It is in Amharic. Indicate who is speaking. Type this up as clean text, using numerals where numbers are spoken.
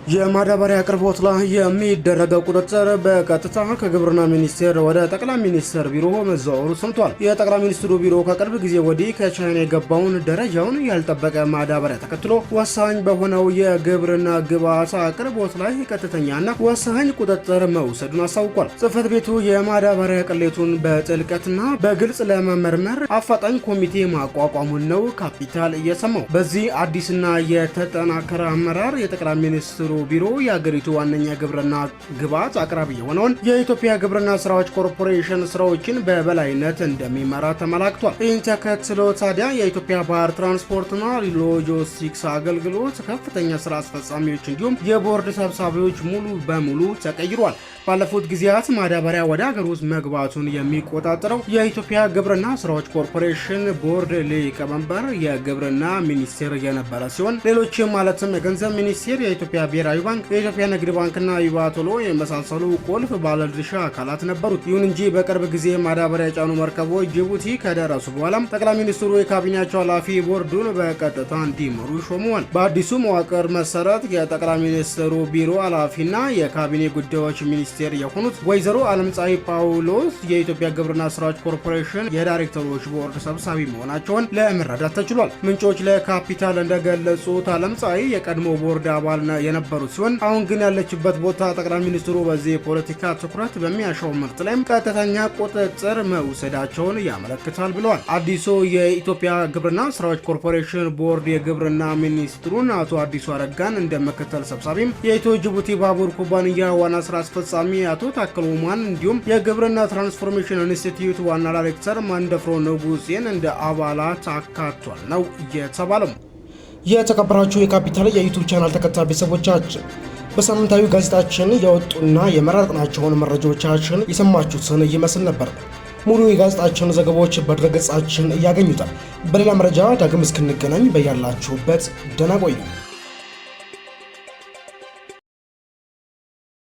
Speaker 1: የማዳበሪያ አቅርቦት ላይ የሚደረገው ቁጥጥር በቀጥታ ከግብርና ሚኒስቴር ወደ ጠቅላይ ሚኒስትር ቢሮ መዛወሩ ሰምቷል። የጠቅላይ ሚኒስትሩ ቢሮ ከቅርብ ጊዜ ወዲህ ከቻይና የገባውን ደረጃውን ያልጠበቀ ማዳበሪያ ተከትሎ ወሳኝ በሆነው የግብርና ግብዓት አቅርቦት ላይ ቀጥተኛና ወሳኝ ቁጥጥር መውሰዱን አሳውቋል። ጽሕፈት ቤቱ የማዳበሪያ ቅሌቱን በጥልቀትና በግልጽ ለመመርመር አፋጣኝ ኮሚቴ ማቋቋሙን ነው ካፒታል እየሰማው። በዚህ አዲስና የተጠናከረ አመራር የጠቅላይ ሚኒስትሩ ቢሮ የሀገሪቱ ዋነኛ ግብርና ግብዓት አቅራቢ የሆነውን የኢትዮጵያ ግብርና ስራዎች ኮርፖሬሽን ስራዎችን በበላይነት እንደሚመራ ተመላክቷል። ይህን ተከትሎ ታዲያ የኢትዮጵያ ባህር ትራንስፖርትና ሎጂስቲክስ አገልግሎት ከፍተኛ ስራ አስፈጻሚዎች እንዲሁም የቦርድ ሰብሳቢዎች ሙሉ በሙሉ ተቀይሯል። ባለፉት ጊዜያት ማዳበሪያ ወደ ሀገር ውስጥ መግባቱን የሚቆጣጠረው የኢትዮጵያ ግብርና ስራዎች ኮርፖሬሽን ቦርድ ሊቀመንበር የግብርና ሚኒስቴር የነበረ ሲሆን ሌሎችም ማለትም የገንዘብ ሚኒስቴር፣ የኢትዮጵያ ብሔራዊ ባንክ፣ የኢትዮጵያ ንግድ ባንክና ኢባቶሎ የመሳሰሉ ቁልፍ ባለድርሻ አካላት ነበሩት። ይሁን እንጂ በቅርብ ጊዜ ማዳበሪያ የጫኑ መርከቦች ጅቡቲ ከደረሱ በኋላም ጠቅላይ ሚኒስትሩ የካቢኔያቸው ኃላፊ ቦርዱን በቀጥታ እንዲመሩ ሾመዋል። በአዲሱ መዋቅር መሰረት የጠቅላይ ሚኒስትሩ ቢሮ ኃላፊና የካቢኔ ጉዳዮች ሚኒስቴር የሆኑት ወይዘሮ አለምፀሐይ ጳውሎስ የኢትዮጵያ ግብርና ስራዎች ኮርፖሬሽን የዳይሬክተሮች ቦርድ ሰብሳቢ መሆናቸውን ለመረዳት ተችሏል። ምንጮች ለካፒታል እንደገለጹት አለምፀሐይ የቀድሞ ቦርድ አባል የነበሩ ሲሆን አሁን ግን ያለችበት ቦታ ጠቅላይ ሚኒስትሩ በዚህ የፖለቲካ ትኩረት በሚያሻው ምርት ላይም ቀጥተኛ ቁጥጥር መውሰዳቸውን ያመለክታል ብለዋል። አዲሱ የኢትዮጵያ ግብርና ስራዎች ኮርፖሬሽን ቦርድ የግብርና ሚኒስትሩን አቶ አዲሱ አረጋን እንደ ምክትል ሰብሳቢም የኢትዮ ጅቡቲ ባቡር ኩባንያ ዋና ስራ አስፈጻሚ አቶ ታከለ ኡማን እንዲሁም የግብርና ትራንስፎርሜሽን ኢንስቲትዩት ዋና ዳይሬክተር ማንደፍሮ ንጉሴን እንደ አባላት አካቷል ነው የተባለው። የተከበራችሁ የካፒታል የዩቲዩብ ቻናል ተከታታይ ቤተሰቦቻችን በሳምንታዊ ጋዜጣችን የወጡና የመረጥናቸውን መረጃዎቻችን የሰማችሁትን ይመስል ነበር። ሙሉ የጋዜጣችን ዘገባዎች በድረገጻችን ያገኙታል። በሌላ መረጃ ዳግም እስክንገናኝ በያላችሁበት ደህና ቆዩ።